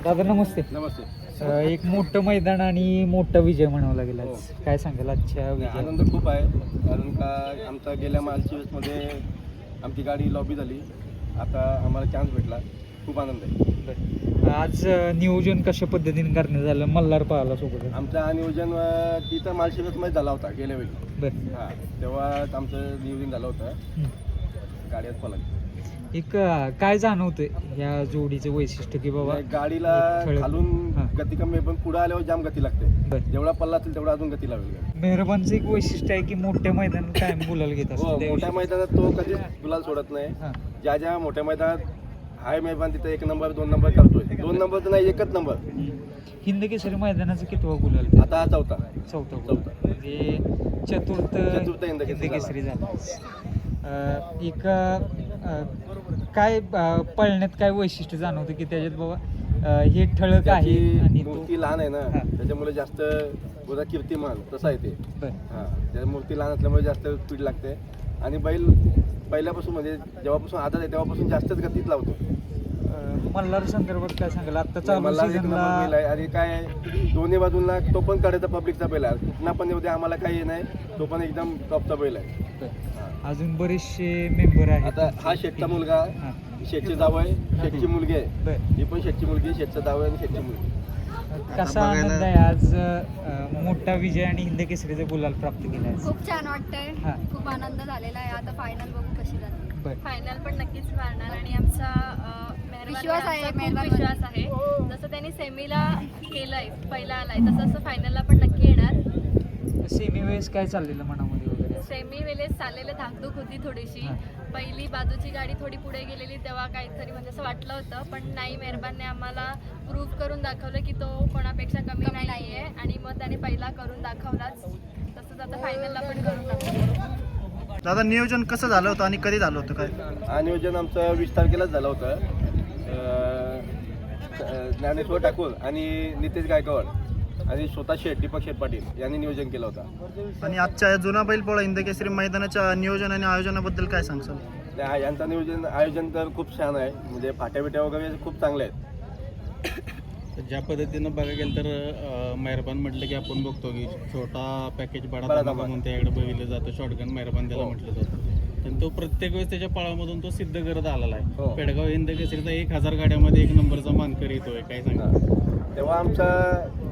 दादा नमस्ते. नमस्ते. एक मोठं मैदान आणि मोठा विजय म्हणावा लागेल आज. काय सांगाल आजच्या विजय? आनंद खूप आहे, कारण का आमचा गेल्या मार्चमध्ये आमची गाडी लॉबी झाली, आता आम्हाला चान्स भेटला, खूप आनंद आहे. आज नियोजन कशा पद्धतीने करण्यात झालं? मल्हार पाहाला सोबत आमचं नियोजन तिथं मालशिरसमध्ये झाला होता गेल्या वेळी. बरं. हां, तेव्हा आमचं नियोजन झालं होतं, गाड्यात पळाली. एक काय जाणवतंय या जोडीचं वैशिष्ट्य की बाबा गाडीला खालून गती कमी आहे, पण पुढे आल्यावर जाम गती लागते. जेवढा पल्ला असेल तेवढा अजून गती लागेल. मेहरबानचं एक वैशिष्ट्य आहे की मोठ्या मैदानात कायम गुलाल घेत असतो. मोठ्या मैदानात तो कधीच गुलाल सोडत नाही. ज्या ज्या मोठ्या मैदानात हाय मेहरबान तिथे 1 नंबर 2 नंबर करतोय. 2 नंबर तर नाही, 1च नंबर. हिंद केसरी मैदानाचं कितवा गुलाल? आता हा चौथा. म्हणजे चतुर्थ हिंद केसरी झाला. एक काय पळण्यात काय वैशिष्ट्य जाणवतं की त्याच्यात बाबा हे ठळक आहे आणि मूर्ती लहान आहे ना, त्याच्यामुळे जास्त गोदा कीर्तिमान तसा आहे ते. हां, त्या मूर्ती लहान असल्यामुळे जास्त स्पीड लागते आणि बैल पहिल्यापासून म्हणजे जेव्हापासून आदत आहे तेव्हापासून जास्तच गतीत लावतो. मल्हार संदर्भात काय सांगाल? आता चालू सीझनला आणि काय दोन्ही बाजूला तो पण काढायचा पब्लिकचा बैल आहे, कुठला पण येऊ दे आम्हाला काही नाही, तो पण एकदम टॉपचा बैल आहे. अजून बरेचसे मेंबर आहेत. आता हा शेठचा मुलगा, शेठची जाव आहे, शेठची मुलगी आहे, ही पण शेठची मुलगी, शेठचा जाव आहे आणि शेठची मुलगी. कसा आनंद आहे आज मोठा विजय आणि हिंद केसरीचा गुलाल प्राप्त केला? खूप छान वाटतंय, खूप आनंद झालेला आहे. आता फायनल बघू कशी जाते. फायनल पण नक्कीच मारणार आणि आमचा विश्वास आहे, विश्वास आहे. जसं त्यांनी सेमीला केलंय, पहिला आलाय, तसं फायनलला पण नक्की येणार. सेमी वेळेस काय चाललेलं मनामध्ये वगैरे? सेमी वेळेस चाललेलं धाकधूक होती थोडीशी. पहिली बाजूची गाडी थोडी पुढे गेलेली तेव्हा काहीतरी म्हणजे असं वाटलं होतं, पण नाही, मेहरबानने आम्हाला प्रूव्ह करून दाखवलं की तो कोणापेक्षा कमी नाही आहे आणि मग त्याने पहिला करून दाखवलाच. तसंच आता फायनलला पण करून दाखवलं. दादा नियोजन कसं झालं होतं आणि कधी झालं होतं? काय हा नियोजन आमचं 20 तारखेलाच झालं होतं. ज्ञानेश्वर ठाकूर आणि नितेश गायकवाड आणि स्वतः शेठ दीपक शेठ पाटील यांनी नियोजन केलं होतं. आणि आजच्या जुना बैलपोळा हिंद केसरी मैदानाच्या नियोजन आणि आयोजनाबद्दल काय सांगसाल? यांचं आयोजन तर खूप छान आहे, म्हणजे फाट्या बिट्या वगैरे खूप चांगले आहेत. ज्या पद्धतीनं बघायला गेलं तर मेहरबान म्हटलं की आपण बघतो की छोटा पॅकेज बडा धमाका म्हणून त्याकडे बघितलं जातं. शॉटगन मेहरबान त्याला म्हटलं जातं, आणि तो प्रत्येक वेळेस त्याच्या पळामधून तो सिद्ध करत आलेला आहे. पेडगाव हिंद केसरीचा 1000 गाड्यामध्ये 1 नंबरचा मानकरी येतोय. काय सांगा? तेव्हा आमचा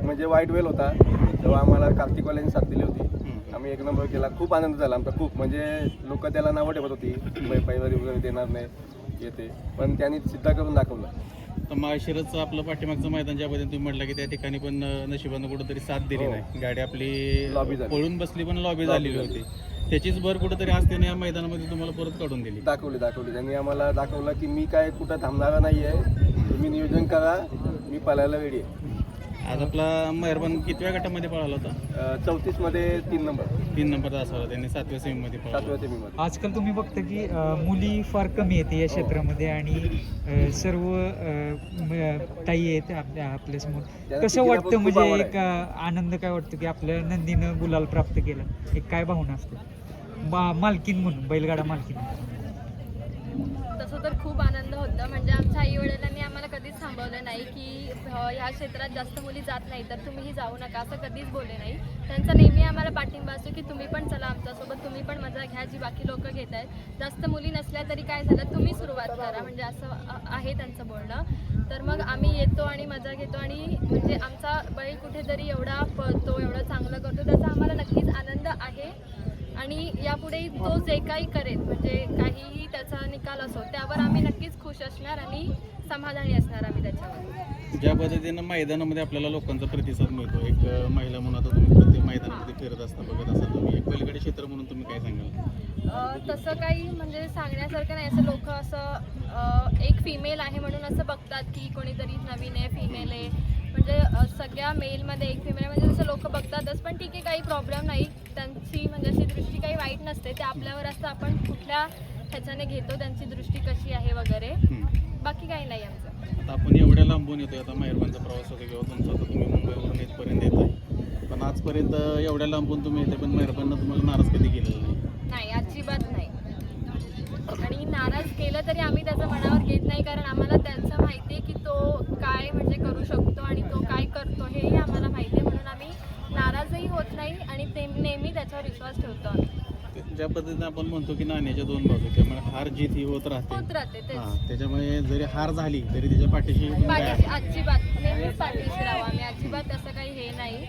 म्हणजे वाईट वेल होता, तेव्हा आम्हाला कार्तिकवाल्यांनी साथ दिली होती, आम्ही 1 नंबर केला. खूप आनंद झाला आमचा, खूप म्हणजे लोक त्याला नावं ठेवत होती, पैवारी वगैरे देणार नाही येते, पण त्यांनी सिद्ध करून दाखवलं. तर माळशिरसचं आपलं पाठीमागचं मैदान ज्या पद्धतीने तुम्ही म्हटलं की त्या ठिकाणी पण नशिबानं कुठंतरी साथ दिली नाही. गाडी आपली लॉबी झाली, पळून बसली पण लॉबी झालेली होती. त्याचीच भर कुठंतरी आज त्याने या मैदानामध्ये तुम्हाला परत काढून दिली. दाखवली त्यांनी आम्हाला दाखवलं की मी काय कुठं थांबणारा नाही आहे, तुम्ही नियोजन करा, मी पळायला रेडी आहे. आज आपला मेहरबान कितव्या गटामध्ये पळाला होता? 34 मध्ये 3 नंबर. 3 नंबरचा असावा, त्यांनी 7व्या सेमीमध्ये पळाला. 7व्या सेमीमध्ये. आजकाल तुम्ही बघता की मुली फार कमी येते या क्षेत्रामध्ये आणि सर्व ताई आहेत आपल्यासमोर. कसं वाटतं, म्हणजे एक आनंद काय वाटतं की आपल्या नंदीनं गुलाल प्राप्त केला? एक काय भावना असते मालकीन म्हणून, बैलगाडा मालकीन? तसं तर खूप आनंद होता. म्हणजे आमच्या आई वडिलांनी आम्हाला कधीच थांबवलं नाही की ह्या क्षेत्रात जास्त मुली जात नाही तर तुम्हीही जाऊ नका, असं कधीच बोलले नाही. त्यांचा नेहमी आम्हाला पाठिंबा असतो की तुम्ही पण चला आमच्यासोबत, तुम्ही पण मजा घ्या जी बाकी लोक घेत आहेत. जास्त मुली नसल्या तरी काय झालं, तुम्ही सुरुवात करा, म्हणजे असं आहे त्यांचं बोलणं. तर मग आम्ही येतो आणि मजा घेतो आणि म्हणजे आमचा बैल कुठेतरी एवढा पळतो, एवढं चांगलं करतो, त्याचा आम्हाला नक्कीच आनंद आहे. आणि यापुढे तो जे काही करेल, म्हणजे काहीही त्याचा निकाल असो, त्यावर आम्ही नक्कीच खुश असणार आणि समाधानी असणार आम्ही त्याच्यावर. ज्या पद्धतीनं मैदानामध्ये आपल्याला लोकांचा प्रतिसाद मिळतो, एक महिला म्हणून आता तुम्ही प्रत्येक मैदानामध्ये फिरत असता, बघत असता तुम्ही, एक बैलगाडी क्षेत्र म्हणून तुम्ही काय सांगाल? तसं काही म्हणजे सांगण्यासारखं नाही. असं लोक असं एक फिमेल आहे म्हणून असं बघतात की कोणीतरी नवीन आहे, फिमेल आहे, म्हणजे सगळ्या मेलमध्ये एक फिमेल म्हणजे जसं लोक बघतातच. पण ठीक आहे, काही प्रॉब्लेम नाही. त्यांची म्हणजे अशी दृष्टी काही वाईट नसते, ते आपल्यावर असतं आपण कुठल्या ह्याच्याने घेतो, त्यांची दृष्टी कशी आहे वगैरे, बाकी काही नाही आमचं. आता आपण एवढ्या लांबून येतोय, आता मेहरबानचा प्रवास होतो किंवा तुमचा, आता तुम्ही मुंबईवरून इथपर्यंत येत आहे, पण आजपर्यंत एवढ्या लांबून तुम्ही येते, पण मेहरबाननं तुम्हाला नाराज कधी केलेलं नाही? अजिबात नाही. आणि नाराज केलं तरी आम्ही त्याचं मनावर घेत नाही, कारण आम्हाला त्यांचं माहिती आहे की तो काय म्हणजे करू शकतो. ज्या पद्धतीने आपण म्हणतो की नाण्याच्या दोन बाजू, त्यामुळे हार जीत ही होत राहते. होत राहते तेच. हां, त्याच्यामुळे जरी हार झाली तरी त्याच्या पाठीशी पाठीशी अजिबात नेहमीच पाठीशी राहावं आम्ही, अजिबात असं काही हे नाही.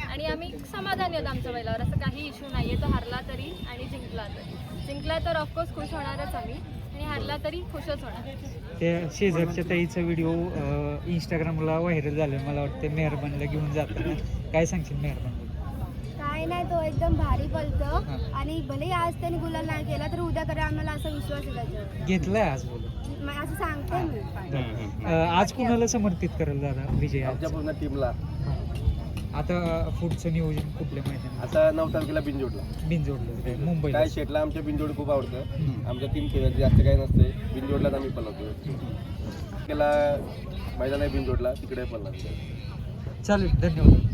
आणि आम्ही समाधानी आहोत आमच्या बैलावर, असं काही इश्यू नाही आहे. तो हारला तरी आणि जिंकला तरी. जिंकला तर ऑफकोर्स खुश होणारच आम्ही, आणि हारला तरी खुशच होणार. त्या शेजारच्या ताईचा व्हिडिओ इंस्टाग्रामला व्हायरल झाला, मला वाटतं मेहरबानला घेऊन जाताना. काय सांगशील मेहरबान? काय नाही, तो एकदम भारी पळतो हा. आणि भले आज त्याने गुलाल नाही केला तर उद्या करे आम्हाला असा विश्वास आहे त्याच्यावर. घेतलाय आज बोलून. असं सांगते मी. आज कुणाला समर्पित करेल दादा विजय? आमच्या पूर्ण टीमला. आता पुढचं नियोजन कुठल्या मैदानात? आता 9 तारखेला बिनजोडला. बिनजोडलं मुंबईला. काय शेटला आमच्या बिनजोड खूप आवडतं. आमच्या टीम खेळायचं जास्त काही नसते, बिनजोडलाच आम्ही पळवतो. त्याला मैदान आहे बिनजोडला, तिकडे पळणार. चालेल, धन्यवाद.